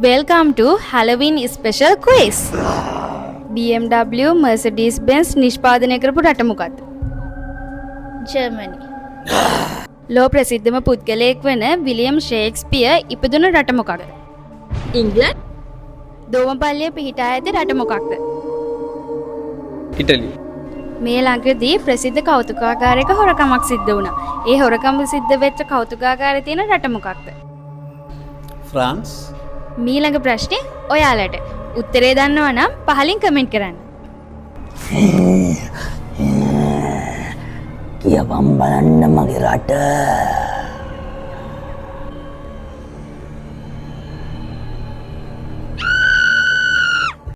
Welcome to Halloween special quiz. BMW Mercedes-Benz නිෂ්පාදනය කරපු රට මොකක්ද? ජර්මනි. ලෝ ප්‍රසිද්ධම පුද්ගලයෙක් වන විලියම් ෂේක්ස්පියර් ඉපදුන රට මොකක්ද? ඉංග්ලන්ඩ්. දෝමපල්ලිය පිහිටා ඇති රට මොකක්ද? ඉටලි. මේ ළඟදී ප්‍රසිද්ධ කෞතුකාගාරයක හොරකමක් සිද්ධ වුණා. ඒ හොරකම සිද්ධ වෙච්ච කෞතුකාගාරයේ තියෙන රට මොකක්ද? ෆ්‍රාන්ස්. මීළඟ ප්‍රශ්නේ ඔයාලට. උත්තරේ දන්නවා නම් පහලින් කමෙන්ට් කරන්න. කියපම් බලන්න මගේ රට.